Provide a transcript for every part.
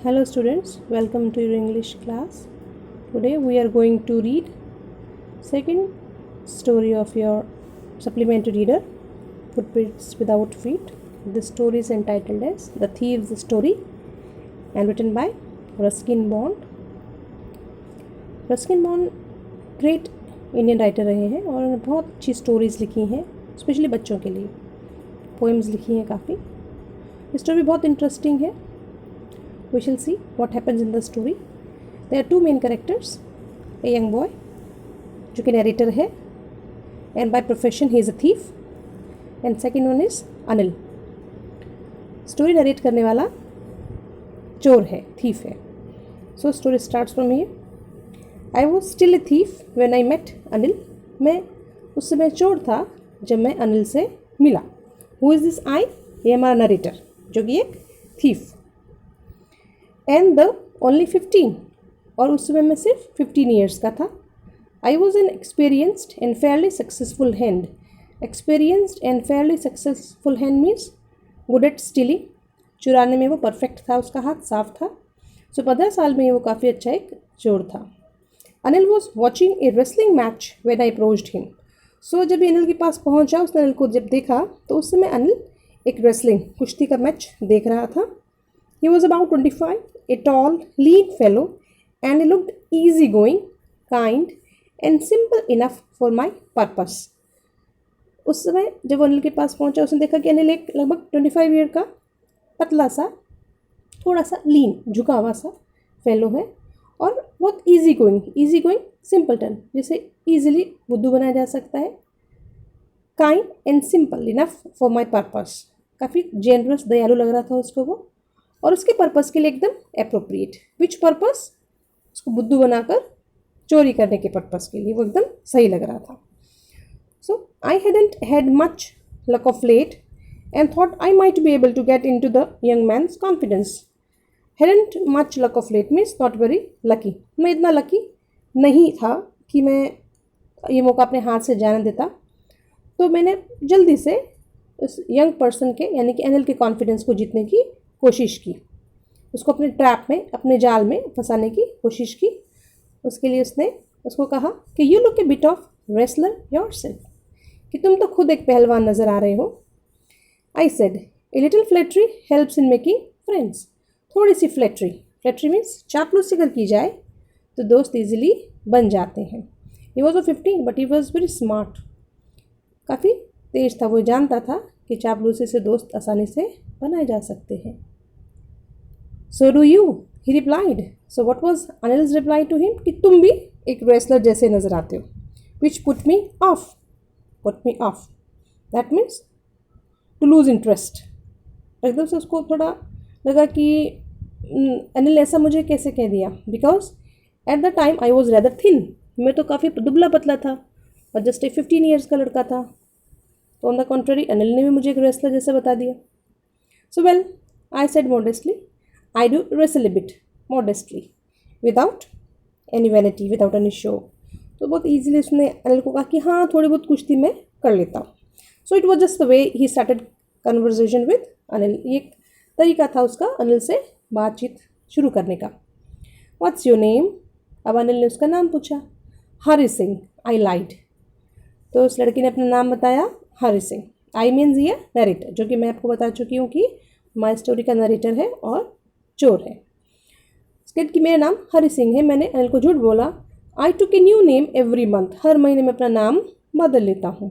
Hello students, welcome to your English class. Today we are going to read second story of your supplementary reader, Footprints Without Feet. The story is entitled as The Thief's Story and written by Ruskin Bond. Ruskin Bond great Indian writer रहे हैं और उन्होंने बहुत अच्छी stories लिखी हैं, specially बच्चों के लिए पोएम्स लिखी हैं काफ़ी. स्टोरी बहुत इंटरेस्टिंग है. We shall see what happens in the story. There are two main characters, a young boy जो कि narrator है and by profession he is a thief, and second one is Anil. Story narrate करने वाला चोर है, thief है. So story starts from here. I was still a thief when I met Anil. मैं उस समय चोर था जब मैं अनिल से मिला. Who is this I? ये हमारा narrator जो कि एक thief. एंड द ओनली 15 और उस समय मैं सिर्फ 15 ईयर्स का था. I was an experienced and Fairlie successful hand. Experienced and Fairlie successful hand means good at stealing. चुराने में वो परफेक्ट था, उसका हाथ साफ था. सो 15 साल में वो काफ़ी अच्छा एक चोर था. Anil was watching a wrestling match when I approached him. So जब अनिल के पास पहुंचा, उसने अनिल को जब देखा तो उस समय अनिल एक रेसलिंग कुश्ती का मैच देख रहा था. He was about 25, a tall, lean fellow, and he looked easygoing, kind, and simple enough for my purpose. उस समय जब अनिल के पास पहुंचा, उसने देखा कि अनिल एक लगभग 25 ईयर का पतला सा, थोड़ा सा लीन, झुका हुआ सा फेलो है और बहुत ईजी गोइंग सिंपलटन, जिसे ईजिली बुद्धू बनाया जा सकता है. Kind and simple enough for my purpose. काफ़ी जेनरस, दयालु लग रहा था उसको वो, और उसके पर्पस के लिए एकदम एप्रोप्रिएट. विच पर्पस? उसको बुद्धू बनाकर चोरी करने के पर्पस के लिए वो एकदम सही लग रहा था. So I hadn't had much luck of late and thought I might be able to get in to the young man's confidence. Hadn't much luck of late means not very lucky. मैं इतना lucky नहीं था कि मैं ये मौका अपने हाथ से जाने देता. तो मैंने जल्दी से उस यंग पर्सन के यानी कि अनिल के कॉन्फिडेंस को जीतने की कोशिश की. उसको अपने ट्रैप में, अपने जाल में फंसाने की कोशिश की. उसके लिए उसने उसको कहा कि you look A bit of wrestler yourself, कि तुम तो खुद एक पहलवान नज़र आ रहे हो. I said a little flattery helps in making friends. थोड़ी सी फ्लैटरी मीन्स चापलूसी अगर की जाए तो दोस्त ईजिली बन जाते हैं. He was 15 but he was very smart. काफ़ी तेज था, वो जानता था कि चापलूसी से दोस्त आसानी से बनाए जा सकते हैं. So do you, he replied. So what was Anil's reply to him, कि तुम भी एक रेसलर जैसे नज़र आते हो. Which put me off. That means to lose interest. एकदम से उसको थोड़ा लगा कि अनिल ऐसा मुझे कैसे कह दिया. Because at the time I was rather thin. मैं तो काफ़ी दुबला पतला था और जस्ट ए 15 ईयर्स का लड़का था. तो ऑन द कॉन्ट्ररी अनिल ने भी मुझे एक रेसलर जैसे बता दिया. So well, I said modestly, I do wrestle a bit, modestly, without any vanity, without any show. तो बहुत easily उसने अनिल को कहा कि हाँ थोड़ी बहुत कुश्ती मैं कर लेता हूँ. So it was just the way he started conversation with Anil. ये एक तरीका था उसका अनिल से बातचीत शुरू करने का. What's your name? अब अनिल ने उसका नाम पूछा. हरी सिंह. I lied. तो उस लड़की ने अपना नाम बताया, हरी सिंह. आई मीन्स ये नरेटर, जो कि मैं आपको बता चुकी हूँ कि माई स्टोरी का नरेटर है और चोर है. उसके कि मेरा नाम हरी सिंह है. मैंने अनिल को झूठ बोला. I took a new name every month. हर महीने में अपना नाम बदल लेता हूँ.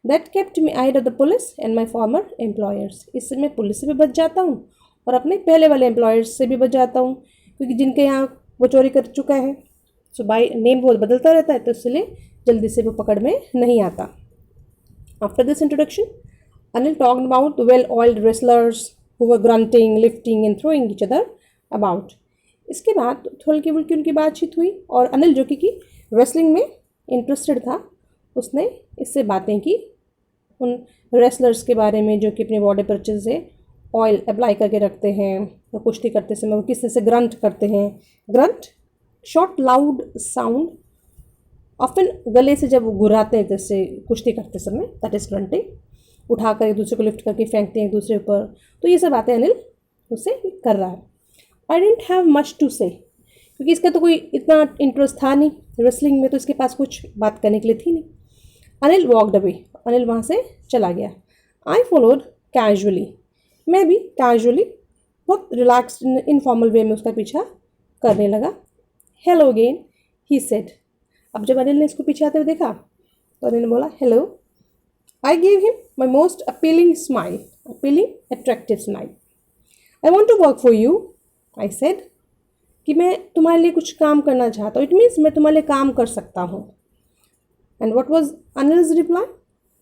That kept me eyed of the police and my former employers. इससे मैं पुलिस से भी बच जाता हूँ और अपने पहले वाले एम्प्लॉयर्स से भी बच जाता हूँ, क्योंकि जिनके यहाँ वो चोरी कर चुका है. सो बाई नेम बहुत बदलता रहता है, तो इसलिए जल्दी से वो पकड़ में नहीं आता. After this introduction, Anil talked about the well-oiled wrestlers who were grunting, lifting and throwing each other about. इसके बाद हल्की फुल्की उनकी बातचीत हुई और अनिल जो कि रेसलिंग में इंटरेस्टेड था, उसने इससे बातें की उन रेसलर्स के बारे में जो कि अपने बॉडी पर अच्छे से ऑयल अप्लाई करके रखते हैं. वो कुश्ती करते समय वो किस तरह से ग्रंट करते हैं. Grunt, short loud sound, often गले से जब वो घुराते हैं जैसे कुश्ती करते समय, दैट इज ग्रंटिंग. उठाकर एक दूसरे को लिफ्ट करके फेंकते हैं एक दूसरे ऊपर. तो ये सब बातें अनिल उससे कर रहा है. आई डेंट हैव मच टू से, क्योंकि इसका तो कोई इतना इंटरेस्ट था नहीं रेसलिंग में, तो इसके पास कुछ बात करने के लिए थी नहीं। अनिल वॉकड अवे, अनिल वहाँ से चला गया। आई फॉलोड कैजुअली, मैं भी कैजुअली बहुत रिलैक्स्ड इनफॉर्मल वे में उसका पीछा करने लगा। हेलो अगेन ही सेड, अब जब अनिल ने इसको पीछे आते हुए देखा तो अनिल ने बोला hello. I gave him my most appealing smile, appealing attractive smile. I want to work for you, I said, कि मैं तुम्हारे लिए कुछ काम करना चाहता हूँ, इट मीन्स मैं तुम्हारे लिए काम कर सकता हूँ। And what was Anil's reply,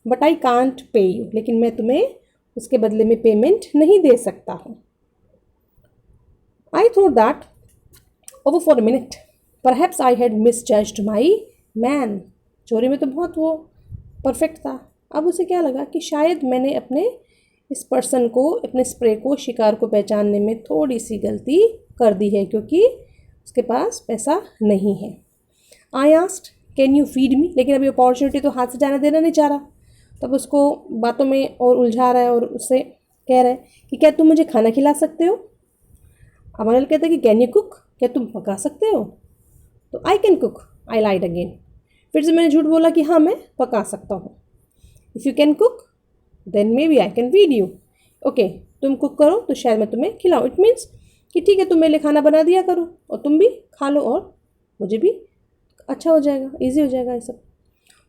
but I can't pay you, लेकिन मैं तुम्हें उसके बदले में पेमेंट नहीं दे सकता हूँ। I thought that over for a minute perhaps I had misjudged my man. चोरी में तो बहुत वो परफेक्ट था, अब उसे क्या लगा कि शायद मैंने अपने इस पर्सन को, अपने स्प्रे को, शिकार को पहचानने में थोड़ी सी गलती कर दी है, क्योंकि उसके पास पैसा नहीं है। I asked can you feed me, लेकिन अभी अपॉर्चुनिटी तो हाथ से जाने देना नहीं चाह रहा, तब उसको बातों में और उलझा रहा है और उससे कह रहा है कि क्या तुम मुझे खाना खिला सकते हो। अब अनिल कहता है कि कैन यू कुक, क्या तुम पका सकते हो। तो I can cook, I lied again, फिर से मैंने झूठ बोला कि हाँ मैं पका सकता हूँ। If you can cook then maybe I can feed you, okay तुम कुक करो तो शायद मैं तुम्हें खिलाऊँ, इट मीन्स कि ठीक है तुम मेरे लिए खाना बना दिया करो और तुम भी खा लो और मुझे भी अच्छा हो जाएगा, ईजी हो जाएगा ये सब।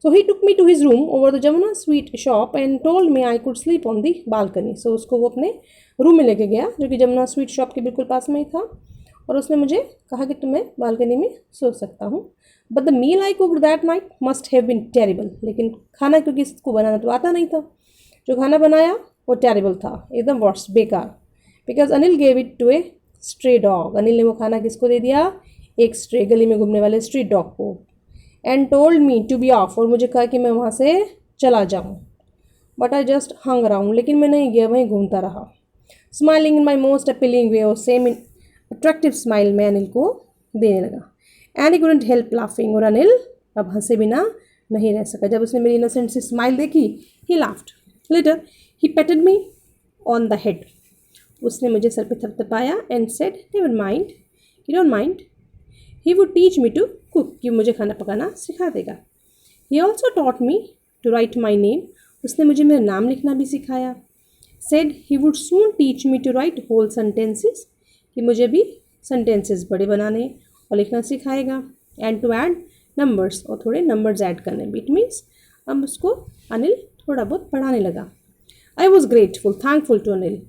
So he took me to his room over the Jamuna sweet shop and told me I could sleep on the balcony. So उसको वो अपने रूम में लेके गया जो कि जमुना स्वीट शॉप के बिल्कुल पास में ही था, और उसने मुझे कहा कि तुम्हें बालकनी में सो सकता हूँ। But the meal I cooked that night must have been terrible, लेकिन खाना क्योंकि इसको बनाना तो आता नहीं था, जो खाना बनाया वो टेरिबल था, एकदम वर्स्ट, बेकार। Because Anil gave it to a stray dog, Anil ने वो खाना किसको दे दिया, एक स्ट्रे गली में घूमने वाले स्ट्रीट डॉग को। And told me to be off, और मुझे कहा कि मैं वहाँ से चला जाऊँ। But I just hung around, लेकिन मैं नहीं गया, वहीं घूमता रहा। Smiling in my most appealing way, और सेम इन अट्रैक्टिव स्माइल मैं अनिल को देने लगा। And he couldn't help laughing, और अनिल अब हंसे बिना नहीं रह सका। जब उसने मेरी इनोसेंट सी स्माइल देखी, he laughed. Later he patted me on the head, उसने मुझे सर पे थपथपाया and said never mind, you don't mind, he would teach me to cook, कि मुझे खाना पकाना सिखा देगा। He also taught me to write my name, उसने मुझे मेरा नाम लिखना भी सिखाया। Said he would soon teach me to write whole sentences, कि मुझे भी सेंटेंसेस बड़े बनाने और लिखना सिखाएगा। एंड टू ऐड नंबर्स, और थोड़े नंबर्स ऐड करने भी, इट मीन्स अब उसको अनिल थोड़ा बहुत पढ़ाने लगा। I was grateful, thankful to Anil.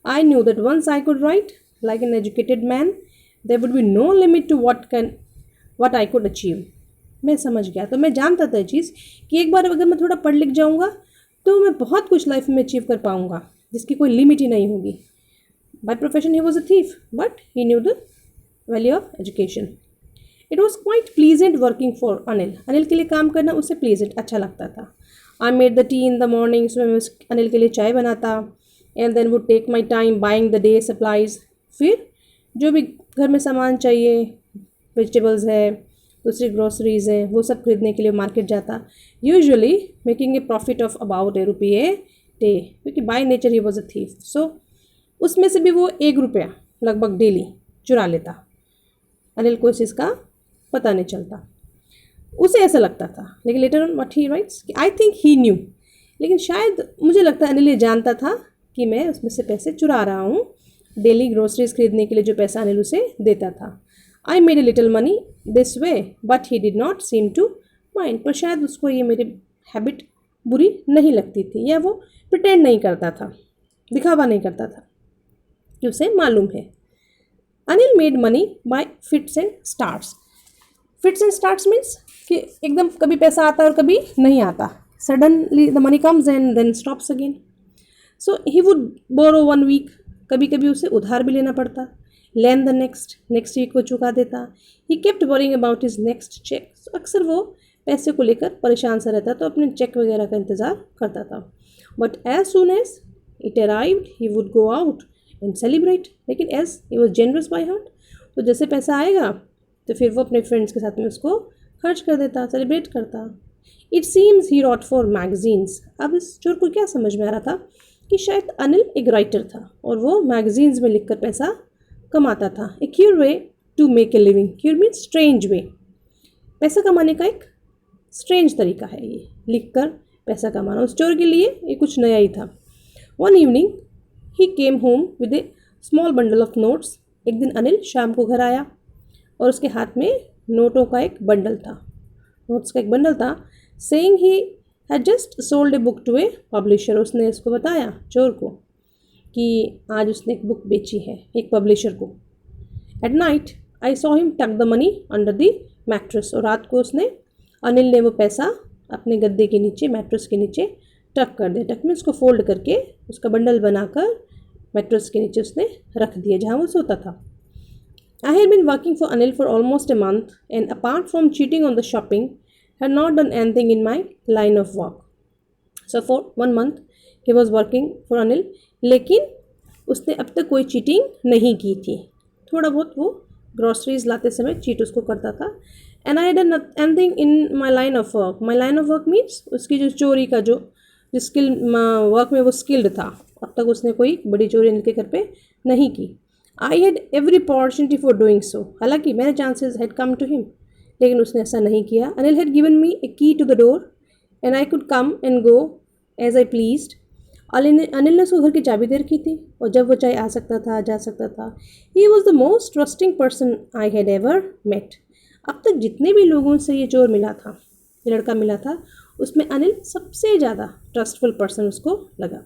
I knew that once I could write like an educated man, there would be no limit to what I could achieve. मैं समझ गया, तो मैं जानता था ये चीज़ कि एक बार अगर मैं थोड़ा पढ़ लिख जाऊँगा तो मैं बहुत कुछ लाइफ में अचीव कर पाऊँगा, जिसकी कोई लिमिट ही नहीं होगी। By profession he was a thief, but he knew the value of education. It was quite pleasant working for Anil. Anil के लिए काम करना उससे प्लीजेंट, अच्छा लगता था। I made the tea in the morning, सुबह मैं अनिल के लिए चाय बनाता। And then would take my time buying the day supplies, फिर जो भी घर में सामान चाहिए, वेजिटेबल्स है, दूसरी ग्रोसरीज है, वो सब खरीदने के लिए मार्केट जाता। Usually making a profit of about ₹1 a day, क्योंकि by nature he was a thief. So उसमें से भी वो ₹1 लगभग डेली चुरा लेता। अनिल को इस चीज़ का पता नहीं चलता, उसे ऐसा लगता था। लेकिन later on what he rights, I think he new, लेकिन शायद मुझे लगता है अनिल ये जानता था कि मैं उसमें से पैसे चुरा रहा हूँ, डेली ग्रोसरीज खरीदने के लिए जो पैसा अनिल उसे देता था। I made a little money this way but he did not seem to mind, पर शायद उसको ये मेरी हैबिट बुरी नहीं लगती थी, या वो प्रिटेंड नहीं करता था, दिखावा नहीं करता था कि उसे मालूम है। Anil made money by fits and starts. Fits and starts means कि एकदम कभी पैसा आता है और कभी नहीं आता, suddenly the money comes and then stops again. So he would borrow 1 week, कभी कभी उसे उधार भी लेना पड़ता, लेन द नेक्स्ट वीक को चुका देता। He kept worrying about his next cheque, अक्सर वो पैसे को लेकर परेशान सा रहता, तो अपने चेक वगैरह का इंतज़ार करता था। But as soon as it arrived he would go out and celebrate, लेकिन as he was generous by heart, तो जैसे पैसा आएगा तो फिर वो अपने फ्रेंड्स के साथ में उसको खर्च कर देता, सेलिब्रेट करता। It seems he wrote for magazines, अब इस चोर को क्या समझ में आ रहा था कि शायद अनिल एक राइटर था और वो मैगजीन्स में लिखकर पैसा कमाता था। A queer way to make a living, queer means strange way, पैसा कमाने का एक स्ट्रेंज तरीका है ये, लिख कर पैसा कमाना। उस चोर के लिए ये कुछ नया ही था। One evening he came home with A small bundle of notes. एक दिन अनिल शाम को घर आया और उसके हाथ में नोटों का एक बंडल था, नोट्स का एक बंडल था। Saying he had just sold a book to a publisher, उसने उसको बताया चोर को कि आज उसने एक बुक बेची है एक पब्लिशर को। At night I saw him tuck the money under the mattress, और रात को उसने अनिल ने वो पैसा अपने गद्दे के नीचे, मैट्रेस के नीचे टक कर दिया। टक में उसको फोल्ड करके उसका बंडल बनाकर मैट्रेस के नीचे उसने रख दिया जहाँ वो सोता था। I had been working for Anil for almost a month and apart from cheating on the shopping had not done anything in my line of work. So for 1 month he was working for Anil, लेकिन उसने अब तक कोई cheating नहीं की थी। थोड़ा बहुत वो ग्रॉसरीज लाते समय चीट उसको करता था। And I done anything in my line of work. My line of work means उसकी जो चोरी का जो स्किल वर्क में वो स्किल्ड था, अब तक उसने कोई बड़ी चोरी अनिल के घर पे नहीं की। I had every opportunity for doing so, हालांकि मेरे chances had come to him, लेकिन उसने ऐसा नहीं किया। Anil had given me a key to the door and I could come and go as I pleased. Anil ने उसको घर की चाबी दे रखी थी और जब वो चाहे आ सकता था, जा सकता था। He was the most trusting person I had ever met. अब तक जितने भी लोगों से ये चोर मिला था, ये लड़का मिला था, उसमें अनिल सबसे ज़्यादा ट्रस्टफुल पर्सन उसको लगा।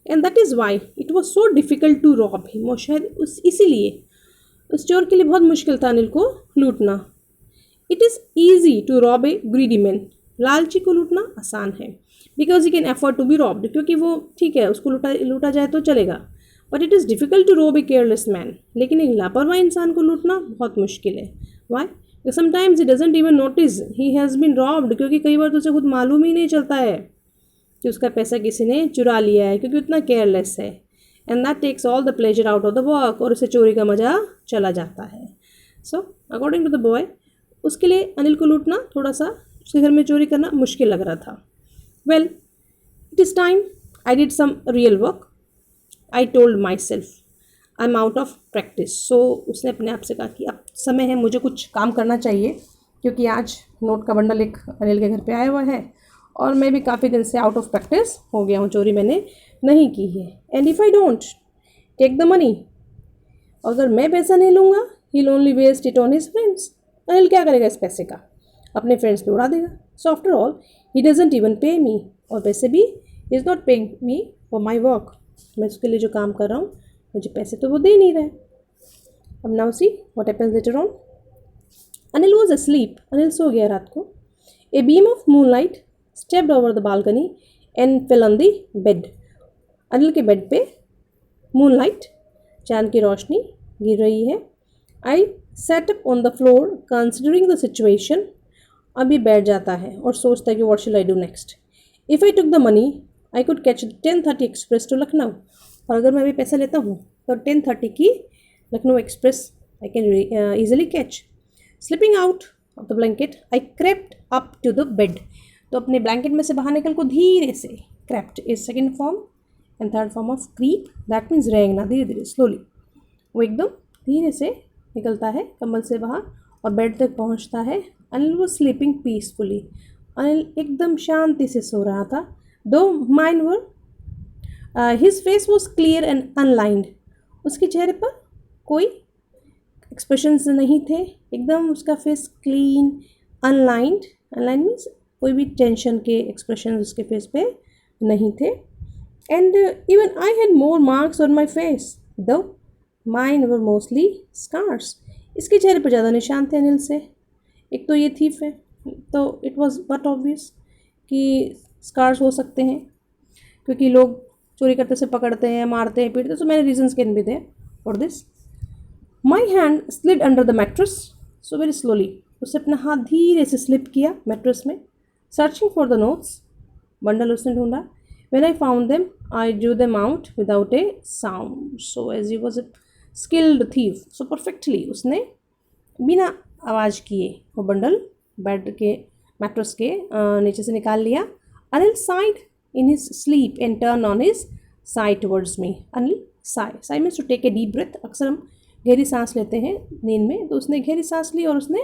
And that is why it was so difficult to rob him. और शायद इसीलिए उस चोर के लिए बहुत मुश्किल था अनिल को लूटना। It is easy to rob a greedy man, लालची को लूटना आसान है। Because he can afford to be robbed, क्योंकि वो ठीक है उसको लूटा जाए तो चलेगा। But it is difficult to rob a careless man, लेकिन एक लापरवाह इंसान को लूटना बहुत मुश्किल है। Why? Sometimes he doesn't even notice he has been robbed, क्योंकि कई बार तो उसे खुद मालूम ही नहीं चलता है कि उसका पैसा किसी ने चुरा लिया है, क्योंकि उतना केयरलेस है। And that takes all the pleasure out of the work, और उसे चोरी का मज़ा चला जाता है। So according to the boy, उसके लिए अनिल को लूटना थोड़ा सा, उसके घर में चोरी करना मुश्किल लग रहा था। Well, it is time I did some real work, I told myself I am out of practice. So उसने अपने आप से कहा कि अब समय है, मुझे कुछ काम करना चाहिए, क्योंकि आज नोट का बंडल एक अनिल के घर पे आया हुआ है और मैं भी काफ़ी दिन से आउट ऑफ प्रैक्टिस हो गया हूँ, चोरी मैंने नहीं की है। And if I don't take the money, अगर मैं पैसा नहीं लूँगा, he will only waste it on his friends. Anil क्या करेगा इस पैसे का? अपने फ्रेंड्स पे उड़ा देगा। So after all he doesn't even पे मी, और वैसे भी he is not paying me for my work. मैं उसके लिए जो काम कर रहा हूँ, मुझे पैसे तो वो दे नहीं रहे। अब now see what happens later on. Anil was asleep, Anil सो गया रात को। A beam of moonlight stepped over the balcony and fell on the bed. Anil के बेड पे मूनलाइट, चांद की रोशनी गिर रही है। I sat up on the floor considering the situation. अभी बैठ जाता है और सोचता है कि what shall I do next. If I took the money I could catch 10:30 express to Lucknow, और अगर मैं अभी पैसा लेता हूँ तो 10:30 की Lucknow express I can easily catch. Slipping out of the blanket I crept up to the bed. तो अपने ब्लैंकेट में से बाहर निकल को धीरे से, crept is second form and third form of creep, that means रेंगना, धीरे धीरे स्लोली। वो एकदम धीरे से निकलता है कंबल से बाहर और बेड तक पहुंचता है। Anil was sleeping peacefully, Anil एकदम शांति से सो रहा था। दो mind were his face was clear and unlined, उसके चेहरे पर कोई एक्सप्रेशंस नहीं थे, एकदम उसका face clean, unlined. Unlined means कोई भी टेंशन के एक्सप्रेशन उसके फेस पे नहीं थे। And even I had more marks on my face दो माइन वर मोस्टली स्कार्स। इसके चेहरे पर ज़्यादा निशान थे अनिल से। एक तो ये थीफ है, तो इट वॉज बट ऑब्वियस कि स्कार्स हो सकते हैं, क्योंकि लोग चोरी करते से पकड़ते हैं, मारते हैं, पीटते हैं। सो मैंने reasons can be there for this. My hand slid under the mattress so very slowly, उसने अपना हाथ धीरे से स्लिप किया मैट्रेस में। Searching for the notes, bundle उसने ढूंढा। When I found them, I drew them out without a sound. So as he was a skilled thief, so perfectly उसने बिना आवाज़ किए वो बंडल बेड के मैट्रेस के नीचे से निकाल लिया। Anil sighed in his sleep and turned on his side towards me. Anil sigh means to take a deep breath. अक्सर हम गहरी सांस लेते हैं नींद में, तो उसने गहरी सांस ली और उसने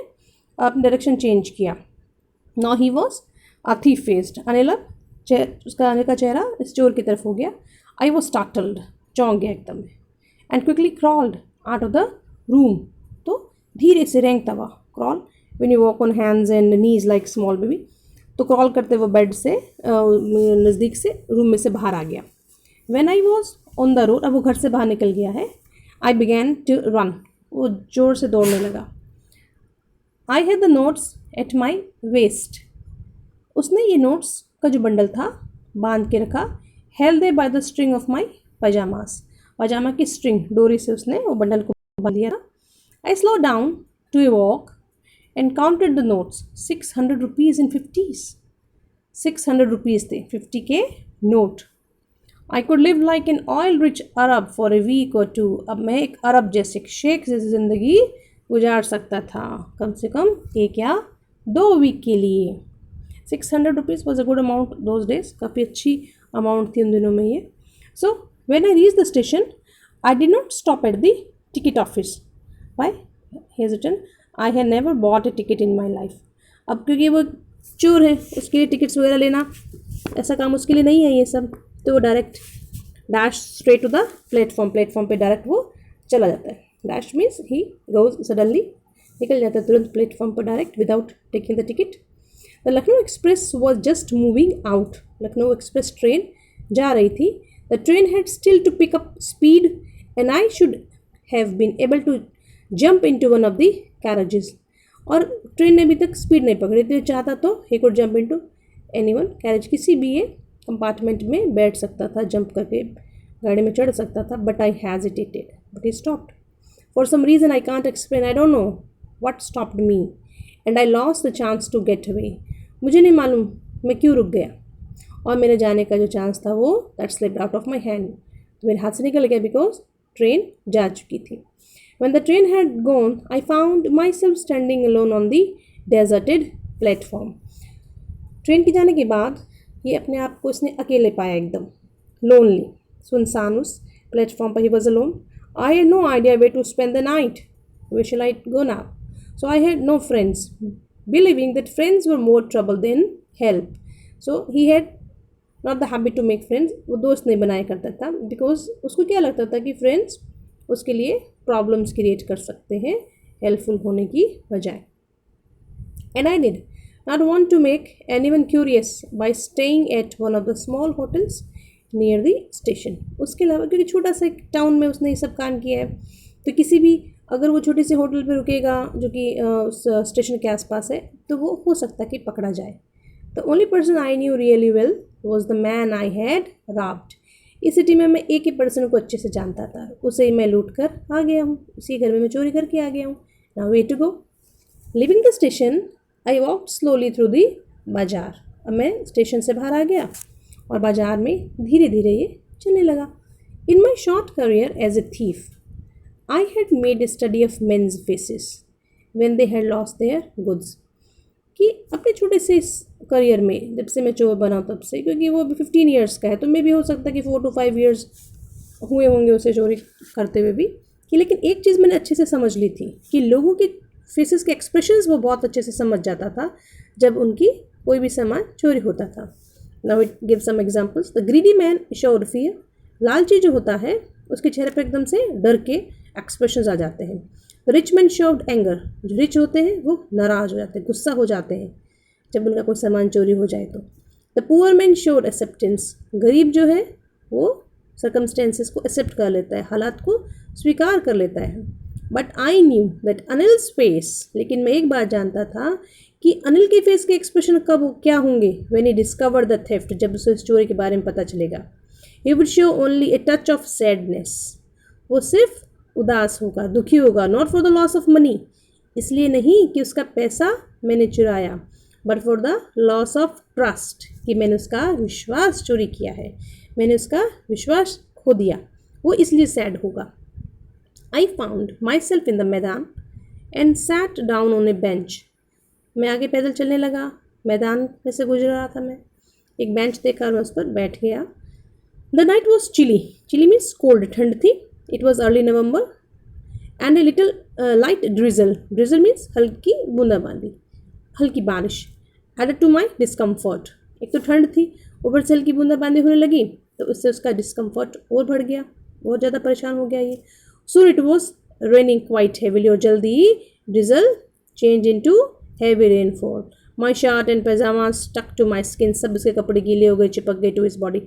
अपनी डायरेक्शन चेंज किया. नाउ ही वॉज थी फेस्ड. अनिल अब उसका अनिल का चेहरा इस चोर की तरफ हो गया. आई वॉज स्टार्टल्ड, चौंक गया एकदम, and quickly crawled out of the room. तो धीरे से रेंगता हुआ, crawl when you walk on hands and knees like small baby, तो क्रॉल करते हुए बेड से नज़दीक से रूम में से बाहर आ गया. When I was on the road, अब वो घर से बाहर निकल गया है. आई बिगैन टू रन, वो जोर से दौड़ने लगा. I had the notes at my waste, उसने ये नोट्स का जो बंडल था बांध के रखा. Held they by the string of my pyjamas, पजामा की स्ट्रिंग डोरी से उसने वो बंडल को बांध लिया था. I slow down to a walk and counted the notes. 600 rupees in 50s. 600 rupees थे 50 के note. I could live like an oil rich Arab for a week or two. अब मैं एक अरब जैसे शेख जैसी ज़िंदगी गुजार सकता था कम से कम 1 या 2 वीक के लिए. 600 rupees was a good amount those days, काफ़ी अच्छी अमाउंट थी उन दिनों में ये. So when I reach the station I did not stop at the ticket office. Why hesitant, I have never bought a ticket in my life. अब क्योंकि वो चोर है, उसके लिए टिकट्स वगैरह लेना ऐसा काम उसके लिए नहीं है ये सब, तो वो direct dash straight to the platform पे डायरेक्ट वो चला जाता है. Dash means he goes suddenly, निकल जाता है तुरंत प्लेटफॉर्म पर direct without taking the ticket. The Lucknow express was just moving out. Lucknow express train जा रही थी. The train had still to pick up speed and I should have been able to jump in to one of the carriages. और train ने अभी तक speed नहीं पकड़ी थी, चाहता तो he could jump in to any one carriage, किसी भी ये कंपार्टमेंट में बैठ सकता था, जंप करके गाड़ी में चढ़ सकता था. But I hesitated, but he stopped for some reason I can't explain. I don't know what stopped me and I lost the chance to get away. मुझे नहीं मालूम मैं क्यों रुक गया, और मेरे जाने का जो चांस था वो that slipped out of my hand, मेरे हाथ से निकल गया बिकॉज ट्रेन जा चुकी थी. When the train had gone, I found myself standing alone on the deserted platform. Train के जाने के बाद ये अपने आप को इसने अकेले पाया, एकदम लोनली, सुनसान उस प्लेटफॉर्म पर. He was alone. I had no idea where to spend the night. Where shall I go now. So I had no friends, believing that friends were more trouble than help. So he had not the habit to make friends. वो दोस्त नहीं बनाया करता था because उसको क्या लगता था कि फ्रेंड्स उसके लिए प्रॉब्लम्स क्रिएट कर सकते हैं हेल्पफुल होने की बजाय. And I did not want to make any one curious by staying at one of the small hotels near the station. उसके अलावा क्योंकि छोटा सा एक टाउन में उसने ये सब काम किया है, तो किसी भी अगर वो छोटे से होटल पे रुकेगा जो कि उस स्टेशन के आसपास है, तो वो हो सकता है कि पकड़ा जाए. The only person I knew really well was the man I had robbed. इस सिटी में मैं एक ही पर्सन को अच्छे से जानता था, उसे ही मैं लूट कर आ गया हूँ, उसी घर में मैं चोरी करके आ गया हूँ. Now where to go. Leaving the station I walk slowly through the bazaar. अब मैं स्टेशन से बाहर आ गया और बाजार में धीरे धीरे ये चलने लगा. In my short career as a thief I had made a study of men's faces when they had lost their goods. कि अपने छोटे से इस करियर में जब से मैं चोर बना तब से, क्योंकि वो अभी 15 ईयर्स का है, तो मे भी हो सकता है कि 4 to 5 ईयर्स हुए होंगे उसे चोरी करते हुए भी. कि लेकिन एक चीज़ मैंने अच्छे से समझ ली थी कि लोगों के फेसेस के एक्सप्रेशंस वो बहुत अच्छे से समझ जाता था जब उनकी कोई भी सामान चोरी होता था. Now it give some examples. The greedy man showed fear. लालची जो होता है उसके चेहरे पर एकदम से डर के एक्सप्रेशंस आ जाते हैं. Rich man showed anger. जो रिच होते हैं वो नाराज़ हो जाते हैं, गुस्सा हो जाते हैं जब उनका कोई सामान चोरी हो जाए तो. The poor man showed acceptance. गरीब जो है वो सर्कमस्टेंसेस को एक्सेप्ट कर लेता है, हालात को स्वीकार कर लेता है. But I knew that Anil's face. लेकिन मैं एक बात जानता था कि अनिल के फेस के एक्सप्रेशन कब क्या होंगे. When he discover the theft. जब उसे इस चोरी के बारे में पता चलेगा. He would show only a touch of sadness. वो सिर्फ उदास होगा, दुखी होगा. Not for the loss of money. इसलिए नहीं कि उसका पैसा मैंने चुराया, but for the loss of trust. कि मैंने उसका विश्वास चोरी किया है, मैंने उसका विश्वास खो दिया. वो इसलिए सैड होगा. I found myself in the maidan and sat down on a bench. मैं आगे पैदल चलने लगा, मैदान में से गुजर रहा था मैं. एक बेंच देखा और मैं उस पर बैठ गया. The night was chilly. Chilly means cold, ठंड थी. It was early November and a little light drizzle, drizzle means हल्की बूंदाबांदी, हल्की बारिश, एडेड टू माई डिस्कम्फर्ट। एक तो ठंड थी, ऊपर से हल्की बूंदाबांदी होने लगी तो उससे उसका डिस्कम्फर्ट और बढ़ गया, बहुत ज़्यादा परेशान हो गया ये। Soon it was raining quite heavily, और जल्दी ही drizzle change into heavy rainfall. My shirt and pyjama stuck to my skin, सब उसके कपड़े गीले हो गए, चिपक गए to his body.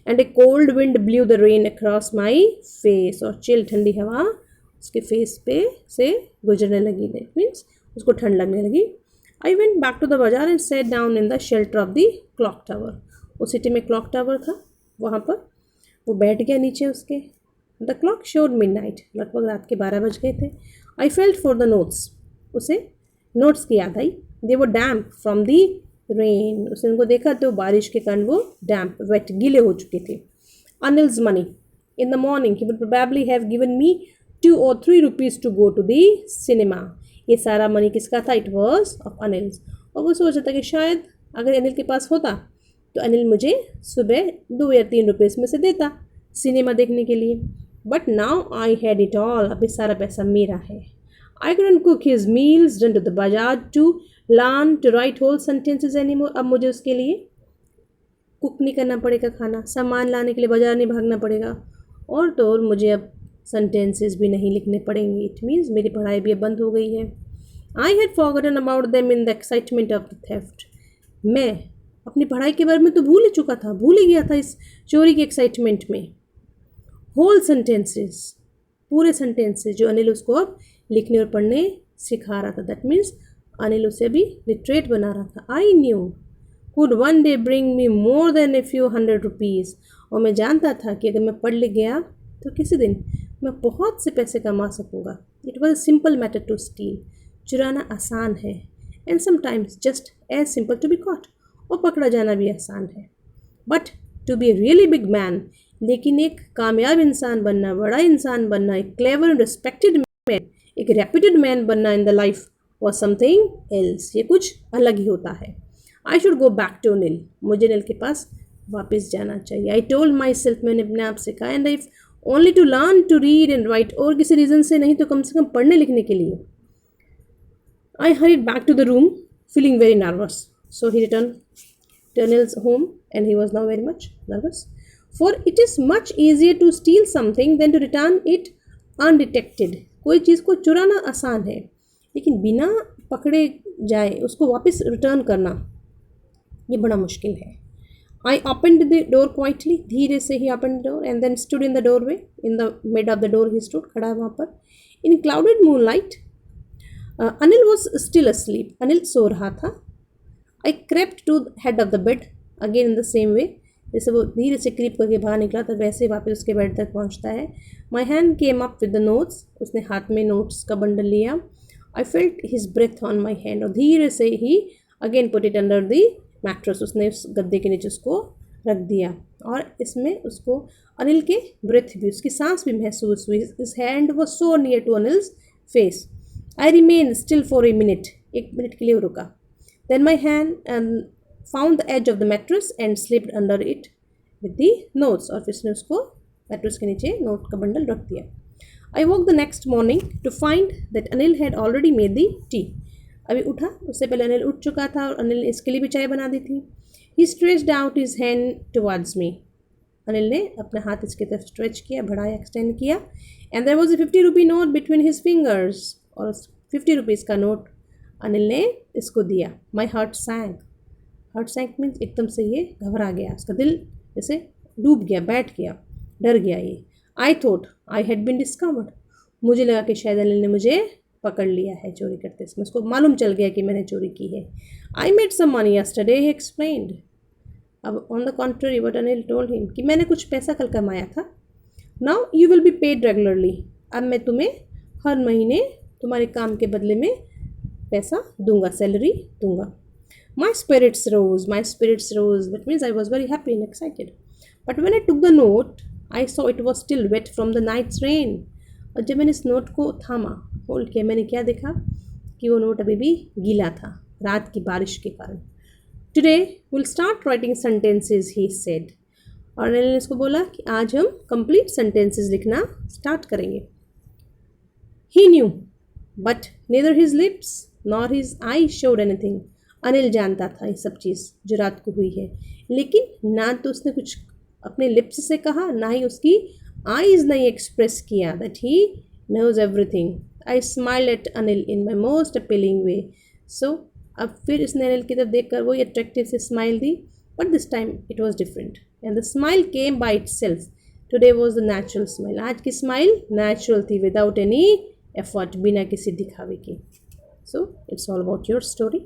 And a cold wind blew the rain across my face, और चिल ठंडी हवा उसके फेस पे से गुजरने लगी। दैट मीन्स उसको ठंड लगने लगी। I went back to the bazaar and sat down in the shelter of the clock tower. उस सिटी में क्लॉक टावर था, वहाँ पर वो बैठ गया नीचे उसके। द क्लॉक शोड मिडनाइट, लगभग रात के 12 बज गए थे। I felt for the notes, उसे नोट्स की याद आई। दे वो डैम्प फ्रॉम दी रेन, उसने उनको देखा तो बारिश के कारण वो डैम्प वेट गीले हो चुके थे। Anil's money, in the morning he would probably have given me 2 or 3 rupees to go to the cinema. ये सारा मनी किसका था? It was of Anil's. और वो सोचा था कि शायद अगर अनिल के पास होता तो अनिल मुझे सुबह 2 या 3 रुपीज़ में से देता सिनेमा देखने के लिए। But now I had it all, अभी सारा पैसा मेरा है। I couldn't cook his meals, run to the bazaar to learn to write whole sentences anymore। अब मुझे उसके लिए कुक नहीं करना पड़ेगा खाना, सामान लाने के लिए बाजार नहीं भागना पड़ेगा, और तो और मुझे अब सेंटेंसेस भी नहीं लिखने पड़ेंगे। इट मीन्स मेरी पढ़ाई भी अब बंद हो गई है। I had forgotten about them in the excitement of the theft. मैं अपनी पढ़ाई के बारे में तो भूल ही चुका था, भूल ही गया था इस चोरी के एक्साइटमेंट में। होल सेंटेंसेस, पूरे सेंटेंसेस जो अनिल उसको अब लिखने और पढ़ने सिखा रहा था। दैट मीन्स अनिल उसे भी लिटरेट बना रहा था। I knew could one day bring me more than a few 100 rupees, और मैं जानता था कि अगर मैं पढ़ लिख गया तो किसी दिन मैं बहुत से पैसे कमा सकूँगा। It was a simple matter to steal, चुराना आसान है, and sometimes just as simple to be caught, और पकड़ा जाना भी आसान है। But to be a really big man, लेकिन एक कामयाब इंसान बनना, बड़ा इंसान बनना, एक क्लेवर एंड रिस्पेक्टेड मैन, एक रेप्यूटेड मैन बनना in the life was something else, ये कुछ अलग ही होता है। I should go back to Anil, मुझे अनिल के पास वापस जाना चाहिए। आई टोल्ड माई सेल्फ, मैंने अपने आप से कहा, and if only to learn to read and write, और किसी रीज़न से नहीं तो कम से कम पढ़ने लिखने के लिए। I hurried back to the room feeling very nervous, so he return to Anil's home and he was now very much nervous, for it is much easier to steal something than to return it undetected. कोई चीज़ को चुराना आसान है, लेकिन बिना पकड़े जाए उसको वापस रिटर्न करना ये बड़ा मुश्किल है। I opened the door quietly, धीरे से ही opened the door and then stood in the doorway. In the mid of the door he stood, खड़ा वहाँ पर। In clouded moonlight, Anil was still asleep. Anil सो रहा था। I crept to the head of the bed again in the same way. जैसे वो धीरे से creep करके बाहर निकला तो वैसे वापस उसके बेड तक पहुँचता है। My hand came up with the notes. उसने हाथ में नोट्स का बंडल लिया। I felt his breath on my hand, और धीरे से ही again put it under the mattress, उसने उस गद्दे के नीचे उसको रख दिया, और इसमें उसको अनिल के ब्रेथ भी, उसकी सांस भी महसूस हुई। His hand was so near to Anil's face. I remain still for a minute, 1 minute के लिए रुका। Then my hand found the edge of the mattress and slipped under it with the notes, और फिर उसने उसको मैट्रेस के नीचे note का बंडल रख दिया। I walk the next morning to find that Anil had already made the tea. अभी उठा, उससे पहले अनिल उठ चुका था और अनिल ने इसके लिए भी चाय बना दी थी। He stretched out his hand towards me, Anil ने अपना हाथ इसकी तरफ स्ट्रेच किया, बढ़ाया, एक्सटेंड किया। And there was a 50 rupee note between his fingers, और 50 रुपीज़ का नोट अनिल ने इसको दिया। My heart sank, heart sank means एकदम से ये घबरा गया, उसका दिल जैसे डूब गया, बैठ गया, डर गया ये। I thought I had been discovered, मुझे लगा कि शायद अनिल ने मुझे पकड़ लिया है चोरी करते समय, उसको मालूम चल गया कि मैंने चोरी की है। I made some money yesterday, he explained. अब on the contrary what Anil told him, कि मैंने कुछ पैसा कल कमाया था। Now you will be paid regularly, अब मैं तुम्हें हर महीने तुम्हारे काम के बदले में पैसा दूंगा, सैलरी दूंगा। My spirits rose, that means I was very happy and excited. But when I took the note I saw it was still wet from the night's rain, और जब मैंने इस नोट को थामा, होल्ड किया, मैंने क्या देखा कि वो नोट अभी भी गीला था रात की बारिश के कारण। Today will start writing sentences, he said, और अनिल ने इसको बोला कि आज हम कंप्लीट सेंटेंसेस लिखना स्टार्ट करेंगे। He knew, but neither his lips nor his eyes showed anything. Anil जानता था ये सब चीज़ जो रात को हुई है, लेकिन ना तो उसने कुछ अपने लिप्स से कहा, ना ही उसकी आईज ने एक्सप्रेस किया that he knows everything. I smiled at Anil in my most appealing way. So अब फिर इसने अनिल की तरफ देखकर वही अट्रैक्टिव से smile the, but this time it was different and the smile came by it self. Today was the natural smile. आज की स्माइल नेचुरल थी, विदाउट एनी एफर्ट, बिना किसी दिखावे की. So it's all about your story.